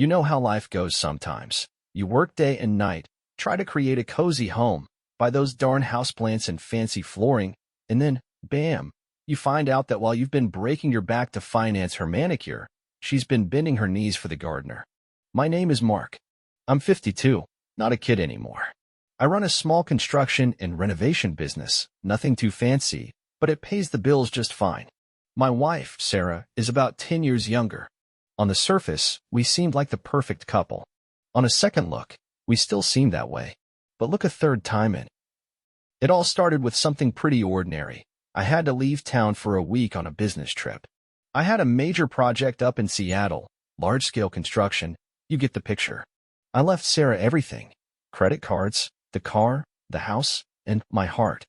You know how life goes sometimes. You work day and night, try to create a cozy home, buy those darn houseplants and fancy flooring, and then, bam, you find out that while you've been breaking your back to finance her manicure, she's been bending her knees for the gardener. My name is Mark. I'm 52, not a kid anymore. I run a small construction and renovation business, nothing too fancy, but it pays the bills just fine. My wife, Sarah, is about 10 years younger. On the surface, we seemed like the perfect couple. On a second look, we still seem that way. But look a third time in. It all started with something pretty ordinary. I had to leave town for a week on a business trip. I had a major project up in Seattle, large-scale construction. You get the picture. I left Sarah everything: credit cards, the car, the house, and my heart.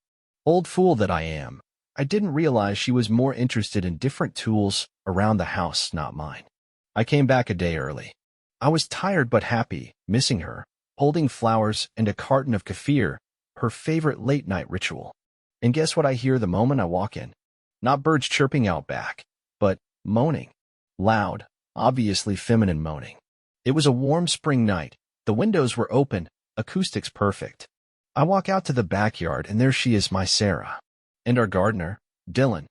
Old fool that I am. I didn't realize she was more interested in different tools around the house, not mine. I came back a day early. I was tired but happy, missing her, holding flowers and a carton of kefir, her favorite late-night ritual. And guess what I hear the moment I walk in? Not birds chirping out back, but moaning. Loud, obviously feminine moaning. It was a warm spring night. The windows were open, acoustics perfect. I walk out to the backyard and there she is, my Sarah. And our gardener, Dylan.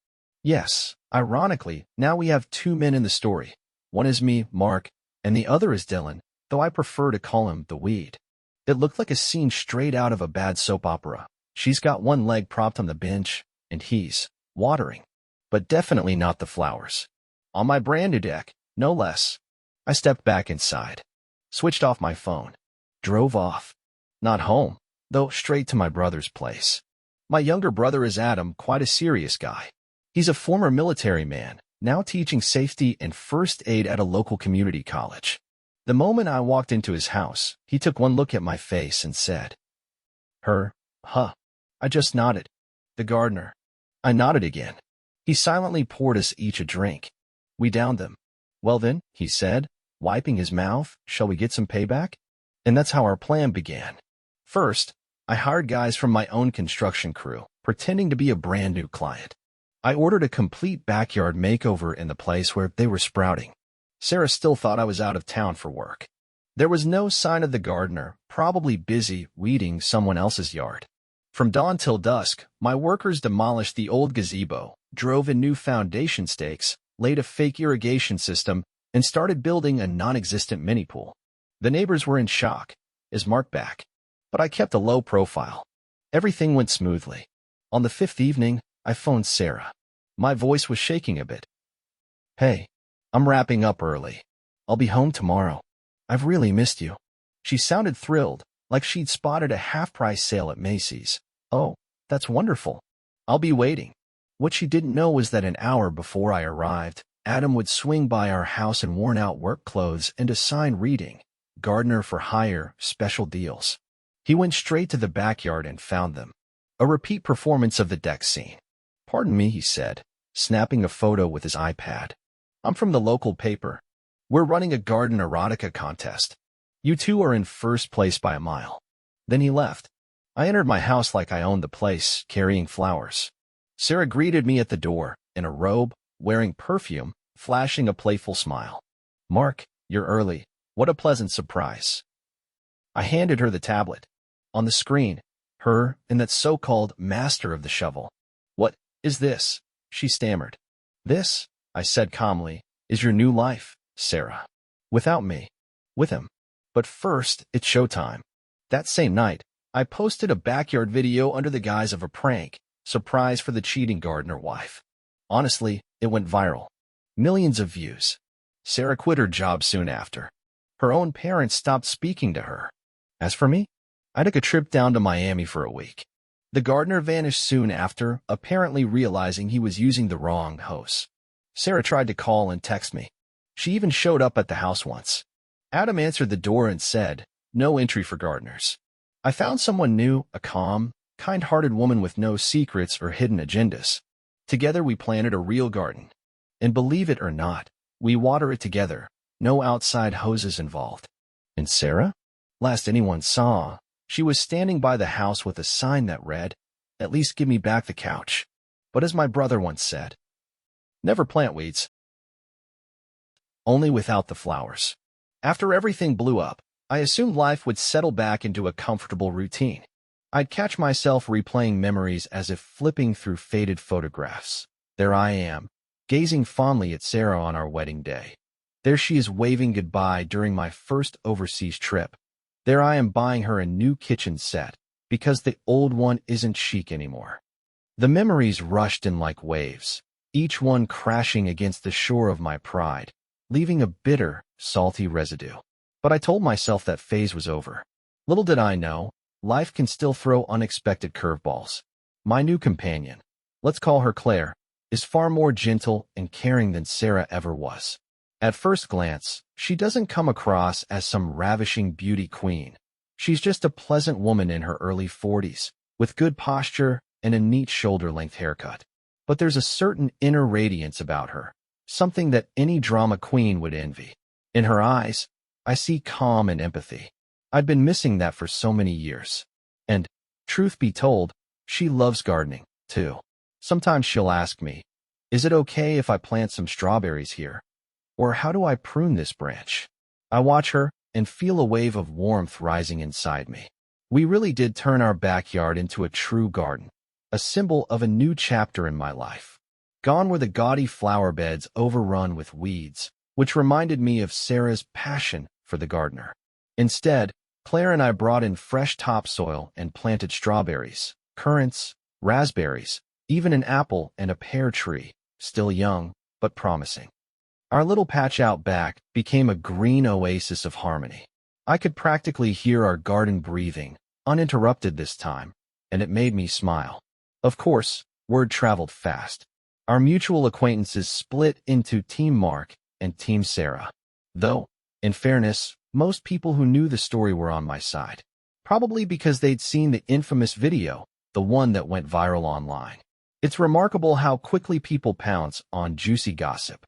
Yes, ironically, now we have two men in the story. One is me, Mark, and the other is Dylan, though I prefer to call him the weed. It looked like a scene straight out of a bad soap opera. She's got one leg propped on the bench, and he's watering. But definitely not the flowers. On my brand new deck, no less. I stepped back inside, switched off my phone, drove off. Not home, though straight to my brother's place. My younger brother is Adam, quite a serious guy. He's a former military man, now teaching safety and first aid at a local community college. The moment I walked into his house, he took one look at my face and said, "Her, huh?" I just nodded. The gardener. I nodded again. He silently poured us each a drink. We downed them. "Well then," he said, wiping his mouth, "shall we get some payback?" And that's how our plan began. First, I hired guys from my own construction crew, pretending to be a brand new client. I ordered a complete backyard makeover in the place where they were sprouting. Sarah still thought I was out of town for work. There was no sign of the gardener, probably busy weeding someone else's yard. From dawn till dusk, my workers demolished the old gazebo, drove in new foundation stakes, laid a fake irrigation system, and started building a non-existent mini pool. The neighbors were in shock. Is Mark back? But I kept a low profile. Everything went smoothly. On the fifth evening, I phoned Sarah. My voice was shaking a bit. "Hey, I'm wrapping up early. I'll be home tomorrow. I've really missed you." She sounded thrilled, like she'd spotted a half-price sale at Macy's. "Oh, that's wonderful. I'll be waiting." What she didn't know was that an hour before I arrived, Adam would swing by our house in worn-out work clothes and a sign reading, "Gardener for hire, special deals." He went straight to the backyard and found them. A repeat performance of the deck scene. "Pardon me," he said, snapping a photo with his iPad. "I'm from the local paper. We're running a garden erotica contest. You two are in first place by a mile." Then he left. I entered my house like I owned the place, carrying flowers. Sarah greeted me at the door, in a robe, wearing perfume, flashing a playful smile. "Mark, you're early. What a pleasant surprise." I handed her the tablet. On the screen, her and that so-called master of the shovel. "What is this?" she stammered. "This," I said calmly, "is your new life, Sarah. Without me. With him. But first, it's showtime." That same night, I posted a backyard video under the guise of a prank, surprise for the cheating gardener wife. Honestly, it went viral. Millions of views. Sarah quit her job soon after. Her own parents stopped speaking to her. As for me, I took a trip down to Miami for a week. The gardener vanished soon after, apparently realizing he was using the wrong host. Sarah tried to call and text me. She even showed up at the house once. Adam answered the door and said, "No entry for gardeners." I found someone new, a calm, kind-hearted woman with no secrets or hidden agendas. Together we planted a real garden. And believe it or not, we water it together, no outside hoses involved. And Sarah? Last anyone saw, she was standing by the house with a sign that read, "At least give me back the couch." But as my brother once said, never plant weeds. Only without the flowers. After everything blew up, I assumed life would settle back into a comfortable routine. I'd catch myself replaying memories as if flipping through faded photographs. There I am, gazing fondly at Sarah on our wedding day. There she is waving goodbye during my first overseas trip. There I am buying her a new kitchen set, because the old one isn't chic anymore. The memories rushed in like waves, each one crashing against the shore of my pride, leaving a bitter, salty residue. But I told myself that phase was over. Little did I know, life can still throw unexpected curveballs. My new companion, let's call her Claire, is far more gentle and caring than Sarah ever was. At first glance, she doesn't come across as some ravishing beauty queen. She's just a pleasant woman in her early 40s, with good posture and a neat shoulder-length haircut. But there's a certain inner radiance about her, something that any drama queen would envy. In her eyes, I see calm and empathy. I'd been missing that for so many years. And, truth be told, she loves gardening, too. Sometimes she'll ask me, is it okay if I plant some strawberries here? Or how do I prune this branch? I watch her and feel a wave of warmth rising inside me. We really did turn our backyard into a true garden, a symbol of a new chapter in my life. Gone were the gaudy flower beds overrun with weeds, which reminded me of Sarah's passion for the gardener. Instead, Claire and I brought in fresh topsoil and planted strawberries, currants, raspberries, even an apple and a pear tree, still young, but promising. Our little patch out back became a green oasis of harmony. I could practically hear our garden breathing, uninterrupted this time, and it made me smile. Of course, word traveled fast. Our mutual acquaintances split into Team Mark and Team Sarah. Though, in fairness, most people who knew the story were on my side. Probably because they'd seen the infamous video, the one that went viral online. It's remarkable how quickly people pounce on juicy gossip.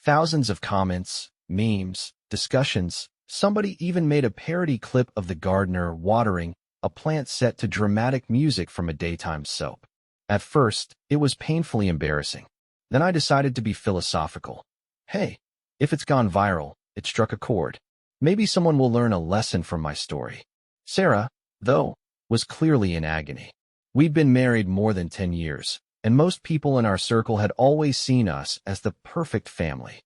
Thousands of comments, memes, discussions. Somebody even made a parody clip of the gardener watering a plant set to dramatic music from a daytime soap. At first, it was painfully embarrassing. Then I decided to be philosophical. Hey, if it's gone viral, it struck a chord. Maybe someone will learn a lesson from my story. Sarah, though, was clearly in agony. We'd been married more than 10 years, and most people in our circle had always seen us as the perfect family.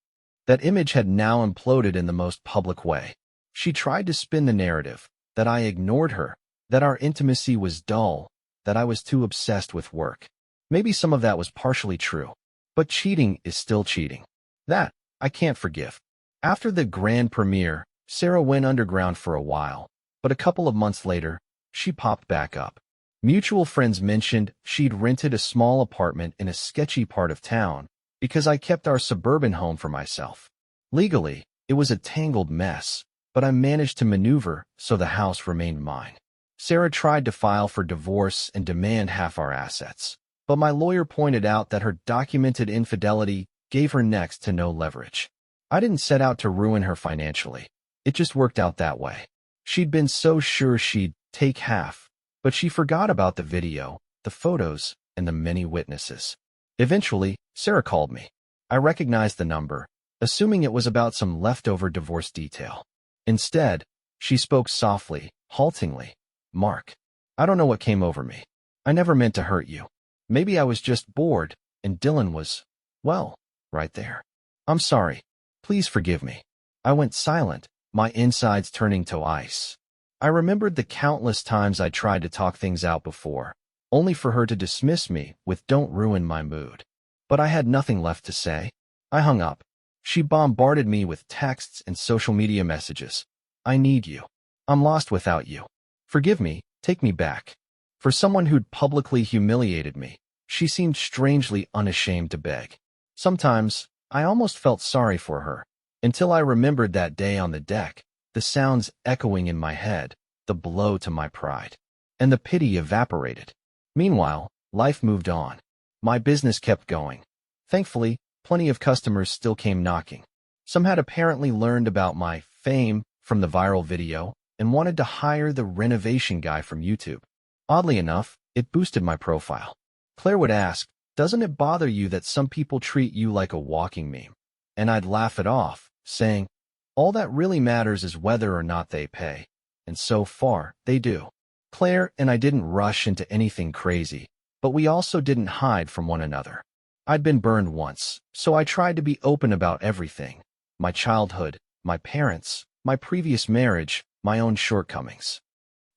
That image had now imploded in the most public way. She tried to spin the narrative, that I ignored her, that our intimacy was dull, that I was too obsessed with work. Maybe some of that was partially true, but cheating is still cheating. That, I can't forgive. After the grand premiere, Sarah went underground for a while, but a couple of months later, she popped back up. Mutual friends mentioned she'd rented a small apartment in a sketchy part of town because I kept our suburban home for myself. Legally, it was a tangled mess, but I managed to maneuver so the house remained mine. Sarah tried to file for divorce and demand half our assets, but my lawyer pointed out that her documented infidelity gave her next to no leverage. I didn't set out to ruin her financially. It just worked out that way. She'd been so sure she'd take half, but she forgot about the video, the photos, and the many witnesses. Eventually, Sarah called me. I recognized the number, assuming it was about some leftover divorce detail. Instead, she spoke softly, haltingly. Mark, I don't know what came over me. I never meant to hurt you. Maybe I was just bored, and Dylan was, well, right there. I'm sorry. Please forgive me. I went silent, my insides turning to ice. I remembered the countless times I tried to talk things out before, only for her to dismiss me with "don't ruin my mood." But I had nothing left to say. I hung up. She bombarded me with texts and social media messages. I need you. I'm lost without you. Forgive me, take me back. For someone who'd publicly humiliated me, she seemed strangely unashamed to beg. Sometimes, I almost felt sorry for her, until I remembered that day on the deck, the sounds echoing in my head, the blow to my pride, and the pity evaporated. Meanwhile, life moved on. My business kept going. Thankfully, plenty of customers still came knocking. Some had apparently learned about my fame from the viral video and wanted to hire the renovation guy from YouTube. Oddly enough, it boosted my profile. Claire would ask, "Doesn't it bother you that some people treat you like a walking meme?" And I'd laugh it off, saying, All that really matters is whether or not they pay. And so far, they do. Claire and I didn't rush into anything crazy, but we also didn't hide from one another. I'd been burned once, so I tried to be open about everything. My childhood, my parents, my previous marriage, my own shortcomings.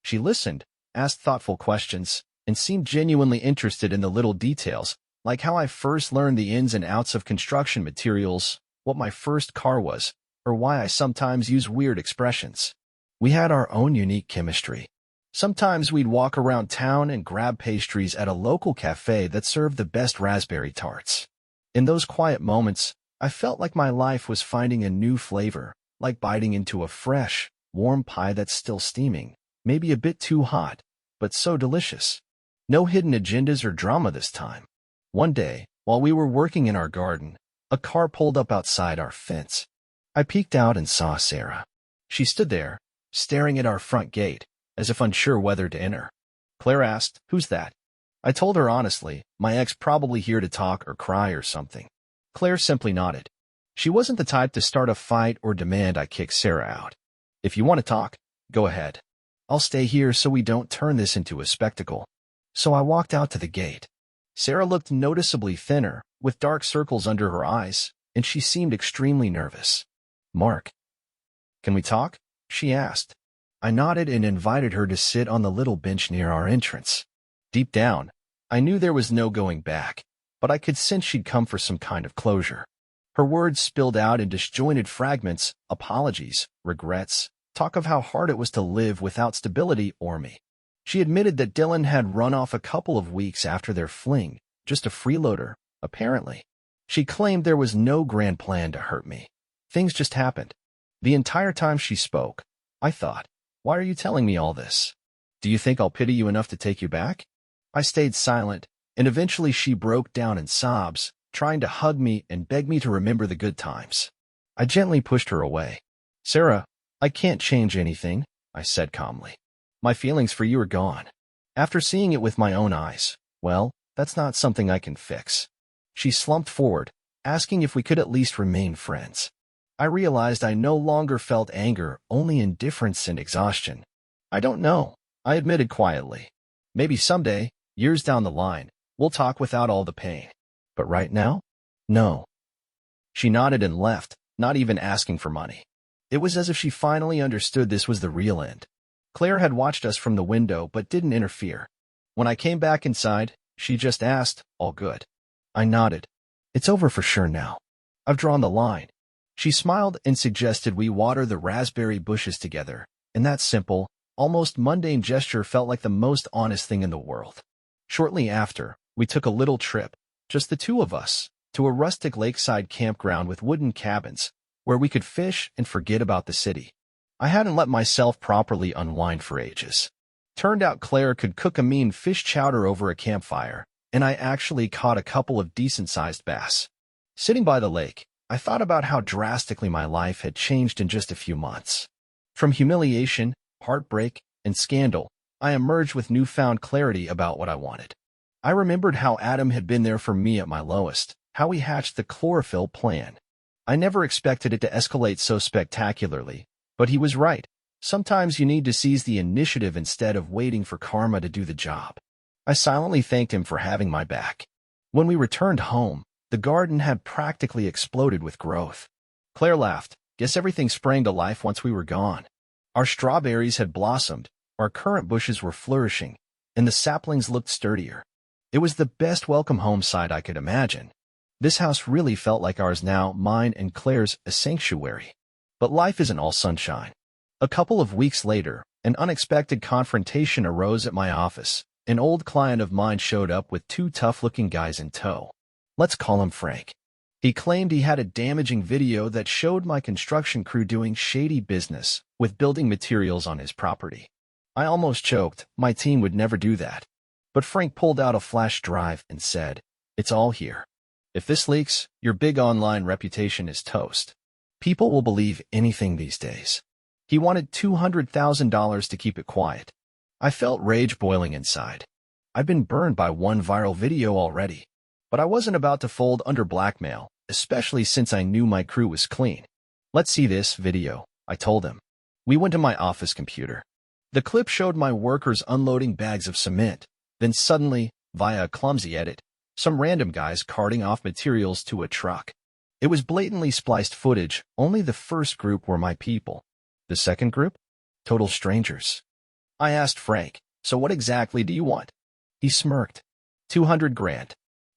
She listened, asked thoughtful questions, and seemed genuinely interested in the little details, like how I first learned the ins and outs of construction materials, what my first car was, or why I sometimes use weird expressions. We had our own unique chemistry. Sometimes we'd walk around town and grab pastries at a local cafe that served the best raspberry tarts. In those quiet moments, I felt like my life was finding a new flavor, like biting into a fresh, warm pie that's still steaming, maybe a bit too hot, but so delicious. No hidden agendas or drama this time. One day, while we were working in our garden, a car pulled up outside our fence. I peeked out and saw Sarah. She stood there, staring at our front gate, as if unsure whether to enter. Claire asked, "Who's that?" I told her honestly, my ex probably here to talk or cry or something. Claire simply nodded. She wasn't the type to start a fight or demand I kick Sarah out. "If you want to talk, go ahead. I'll stay here so we don't turn this into a spectacle." So I walked out to the gate. Sarah looked noticeably thinner, with dark circles under her eyes, and she seemed extremely nervous. "Mark, can we talk?" she asked. I nodded and invited her to sit on the little bench near our entrance. Deep down, I knew there was no going back, but I could sense she'd come for some kind of closure. Her words spilled out in disjointed fragments, apologies, regrets, talk of how hard it was to live without stability or me. She admitted that Dylan had run off a couple of weeks after their fling, just a freeloader, apparently. She claimed there was no grand plan to hurt me. Things just happened. The entire time she spoke, I thought, why are you telling me all this? Do you think I'll pity you enough to take you back? I stayed silent, and eventually she broke down in sobs, trying to hug me and beg me to remember the good times. I gently pushed her away. "Sarah, I can't change anything," I said calmly. "My feelings for you are gone. After seeing it with my own eyes, well, that's not something I can fix." She slumped forward, asking if we could at least remain friends. I realized I no longer felt anger, only indifference and exhaustion. "I don't know," I admitted quietly. "Maybe someday, years down the line, we'll talk without all the pain. But right now? No." She nodded and left, not even asking for money. It was as if she finally understood this was the real end. Claire had watched us from the window but didn't interfere. When I came back inside, she just asked, "All good?" I nodded. "It's over for sure now. I've drawn the line." She smiled and suggested we water the raspberry bushes together, and that simple, almost mundane gesture felt like the most honest thing in the world. Shortly after, we took a little trip, just the two of us, to a rustic lakeside campground with wooden cabins, where we could fish and forget about the city. I hadn't let myself properly unwind for ages. Turned out Claire could cook a mean fish chowder over a campfire, and I actually caught a couple of decent-sized bass. Sitting by the lake, I thought about how drastically my life had changed in just a few months. From humiliation, heartbreak, and scandal, I emerged with newfound clarity about what I wanted. I remembered how Adam had been there for me at my lowest, how we hatched the chlorophyll plan. I never expected it to escalate so spectacularly, but he was right. Sometimes you need to seize the initiative instead of waiting for karma to do the job. I silently thanked him for having my back. When we returned home, the garden had practically exploded with growth. Claire laughed. "Guess everything sprang to life once we were gone." Our strawberries had blossomed, our currant bushes were flourishing, and the saplings looked sturdier. It was the best welcome home site I could imagine. This house really felt like ours now, mine and Claire's, a sanctuary. But life isn't all sunshine. A couple of weeks later, an unexpected confrontation arose at my office. An old client of mine showed up with two tough-looking guys in tow. Let's call him Frank. He claimed he had a damaging video that showed my construction crew doing shady business with building materials on his property. I almost choked. My team would never do that. But Frank pulled out a flash drive and said, "It's all here. If this leaks, your big online reputation is toast. People will believe anything these days." He wanted $200,000 to keep it quiet. I felt rage boiling inside. I'd been burned by one viral video already. But I wasn't about to fold under blackmail, especially since I knew my crew was clean. Let's see this video, I told him. We went to my office computer. The clip showed my workers unloading bags of cement. Then suddenly, via a clumsy edit, some random guys carting off materials to a truck. It was blatantly spliced footage. Only the first group were my people. The second group? Total strangers. I asked Frank, so what exactly do you want? He smirked. 200 grand.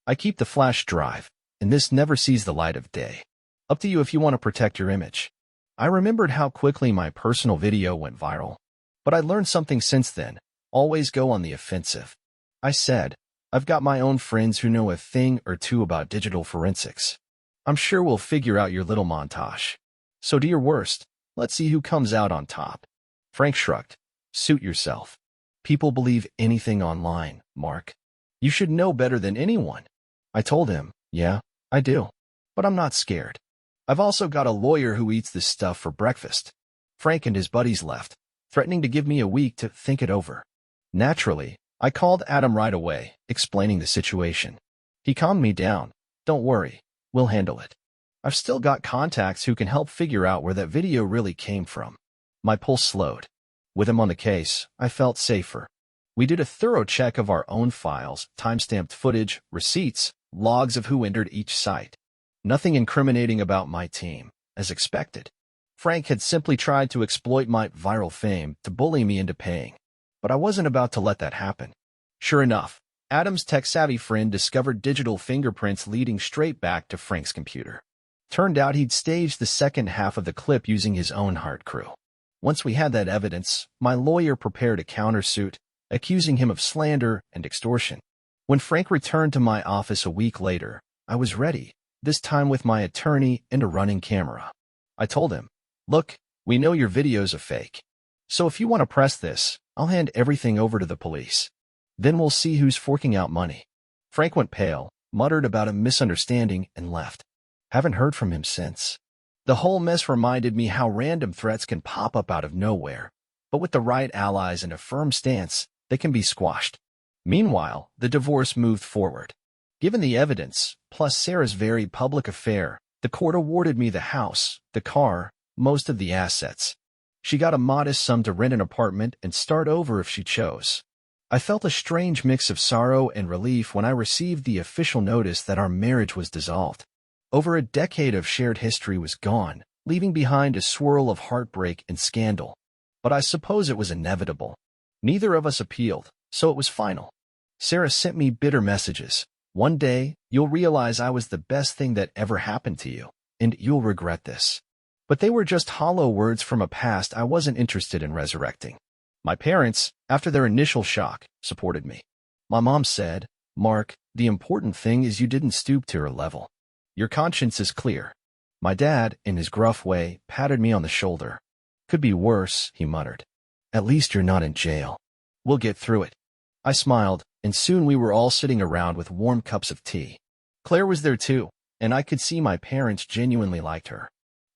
I keep the flash drive, and this never sees the light of day. Up to you if you want to protect your image. I remembered how quickly my personal video went viral. But I learned something since then. Always go on the offensive. I said, I've got my own friends who know a thing or two about digital forensics. I'm sure we'll figure out your little montage. So do your worst. Let's see who comes out on top. Frank shrugged. Suit yourself. People believe anything online, Mark. You should know better than anyone. I told him, yeah, I do. But I'm not scared. I've also got a lawyer who eats this stuff for breakfast. Frank and his buddies left, threatening to give me a week to think it over. Naturally, I called Adam right away, explaining the situation. He calmed me down. Don't worry, we'll handle it. I've still got contacts who can help figure out where that video really came from. My pulse slowed. With him on the case, I felt safer. We did a thorough check of our own files, timestamped footage, receipts, logs of who entered each site. Nothing incriminating about my team, as expected. Frank had simply tried to exploit my viral fame to bully me into paying. But I wasn't about to let that happen. Sure enough, Adam's tech-savvy friend discovered digital fingerprints leading straight back to Frank's computer. Turned out he'd staged the second half of the clip using his own hard crew. Once we had that evidence, my lawyer prepared a countersuit, accusing him of slander and extortion. When Frank returned to my office a week later, I was ready, this time with my attorney and a running camera. I told him, look, we know your video's a fake. So if you want to press this, I'll hand everything over to the police. Then we'll see who's forking out money. Frank went pale, muttered about a misunderstanding, and left. Haven't heard from him since. The whole mess reminded me how random threats can pop up out of nowhere, but with the right allies and a firm stance, they can be squashed. Meanwhile, the divorce moved forward. Given the evidence, plus Sarah's very public affair, the court awarded me the house, the car, most of the assets. She got a modest sum to rent an apartment and start over if she chose. I felt a strange mix of sorrow and relief when I received the official notice that our marriage was dissolved. Over a decade of shared history was gone, leaving behind a swirl of heartbreak and scandal. But I suppose it was inevitable. Neither of us appealed, so it was final. Sarah sent me bitter messages. One day, you'll realize I was the best thing that ever happened to you, and you'll regret this. But they were just hollow words from a past I wasn't interested in resurrecting. My parents, after their initial shock, supported me. My mom said, Mark, the important thing is you didn't stoop to her level. Your conscience is clear. My dad, in his gruff way, patted me on the shoulder. Could be worse, he muttered. At least you're not in jail. We'll get through it. I smiled, and soon we were all sitting around with warm cups of tea. Claire was there too, and I could see my parents genuinely liked her.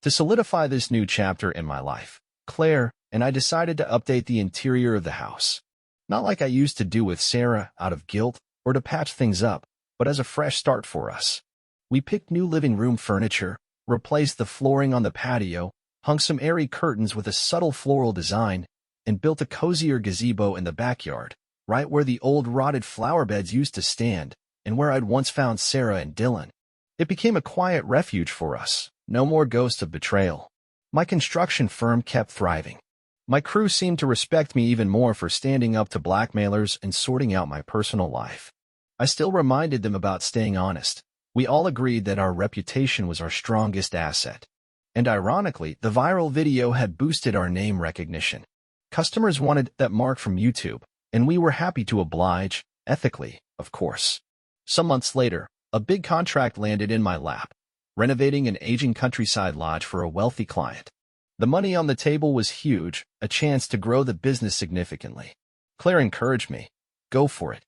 To solidify this new chapter in my life, Claire and I decided to update the interior of the house. Not like I used to do with Sarah out of guilt or to patch things up, but as a fresh start for us. We picked new living room furniture, replaced the flooring on the patio, hung some airy curtains with a subtle floral design, and built a cozier gazebo in the backyard, right where the old rotted flower beds used to stand, and where I'd once found Sarah and Dylan. It became a quiet refuge for us, no more ghosts of betrayal. My construction firm kept thriving. My crew seemed to respect me even more for standing up to blackmailers and sorting out my personal life. I still reminded them about staying honest. We all agreed that our reputation was our strongest asset. And ironically, the viral video had boosted our name recognition. Customers wanted that mark from YouTube, and we were happy to oblige, ethically, of course. Some months later, a big contract landed in my lap, renovating an aging countryside lodge for a wealthy client. The money on the table was huge, a chance to grow the business significantly. Claire encouraged me. Go for it.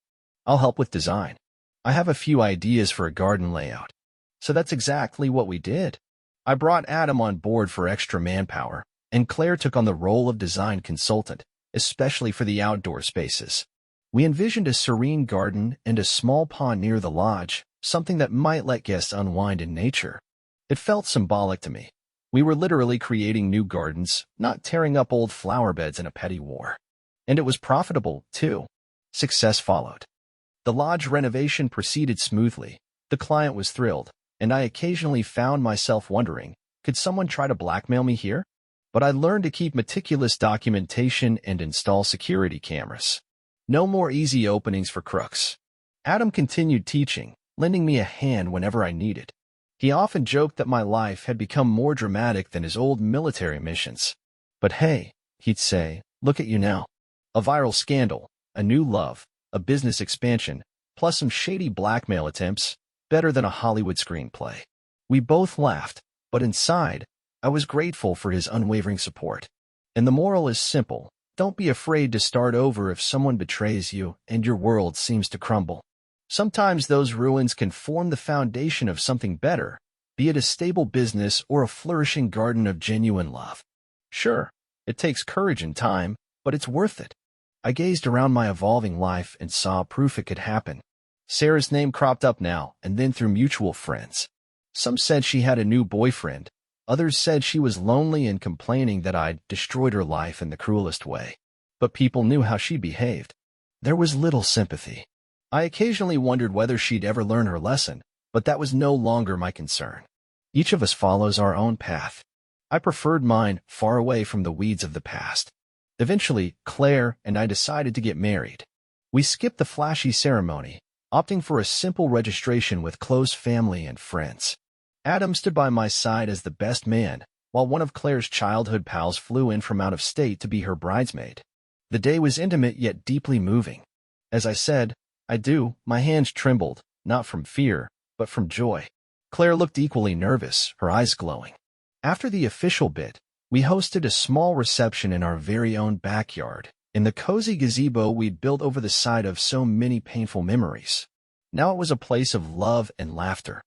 I'll help with design. I have a few ideas for a garden layout. So that's exactly what we did. I brought Adam on board for extra manpower, and Claire took on the role of design consultant, especially for the outdoor spaces. We envisioned a serene garden and a small pond near the lodge, something that might let guests unwind in nature. It felt symbolic to me. We were literally creating new gardens, not tearing up old flower beds in a petty war. And it was profitable, too. Success followed. The lodge renovation proceeded smoothly. The client was thrilled, and I occasionally found myself wondering, could someone try to blackmail me here? But I learned to keep meticulous documentation and install security cameras. No more easy openings for crooks. Adam continued teaching, lending me a hand whenever I needed. He often joked that my life had become more dramatic than his old military missions. But hey, he'd say, look at you now. A viral scandal, a new love, a business expansion, plus some shady blackmail attempts, better than a Hollywood screenplay. We both laughed, but inside, I was grateful for his unwavering support. And the moral is simple. Don't be afraid to start over if someone betrays you and your world seems to crumble. Sometimes those ruins can form the foundation of something better, be it a stable business or a flourishing garden of genuine love. Sure, it takes courage and time, but it's worth it. I gazed around my evolving life and saw proof it could happen. Sarah's name cropped up now and then through mutual friends. Some said she had a new boyfriend. Others said she was lonely and complaining that I'd destroyed her life in the cruelest way. But people knew how she behaved. There was little sympathy. I occasionally wondered whether she'd ever learn her lesson, but that was no longer my concern. Each of us follows our own path. I preferred mine far away from the weeds of the past. Eventually, Claire and I decided to get married. We skipped the flashy ceremony, opting for a simple registration with close family and friends. Adam stood by my side as the best man, while one of Claire's childhood pals flew in from out of state to be her bridesmaid. The day was intimate yet deeply moving. As I said, I do, my hands trembled, not from fear, but from joy. Claire looked equally nervous, her eyes glowing. After the official bit, we hosted a small reception in our very own backyard, in the cozy gazebo we'd built over the site of so many painful memories. Now it was a place of love and laughter.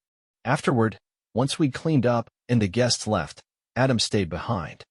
Afterward, once we'd cleaned up and the guests left, Adam stayed behind.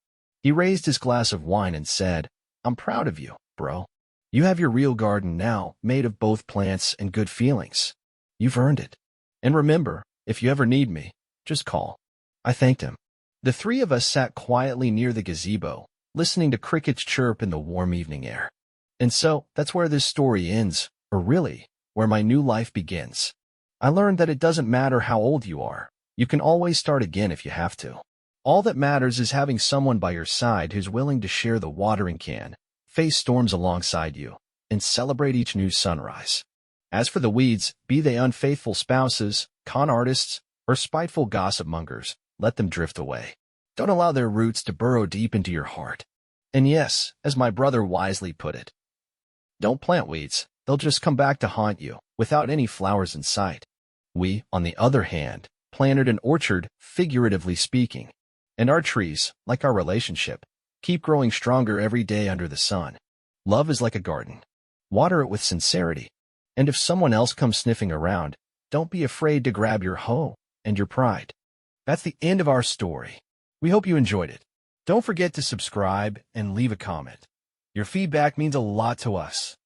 He raised his glass of wine and said, "I'm proud of you, bro. You have your real garden now, made of both plants and good feelings. You've earned it. And remember, if you ever need me, just call." I thanked him. The three of us sat quietly near the gazebo, listening to crickets chirp in the warm evening air. And so, that's where this story ends, or really, where my new life begins. I learned that it doesn't matter how old you are. You can always start again if you have to. All that matters is having someone by your side who's willing to share the watering can, face storms alongside you, and celebrate each new sunrise. As for the weeds, be they unfaithful spouses, con artists, or spiteful gossip mongers, let them drift away. Don't allow their roots to burrow deep into your heart. And yes, as my brother wisely put it, don't plant weeds, they'll just come back to haunt you, without any flowers in sight. We, on the other hand, planted an orchard, figuratively speaking. And our trees, like our relationship, keep growing stronger every day under the sun. Love is like a garden. Water it with sincerity. And if someone else comes sniffing around, don't be afraid to grab your hoe and your pride. That's the end of our story. We hope you enjoyed it. Don't forget to subscribe and leave a comment. Your feedback means a lot to us.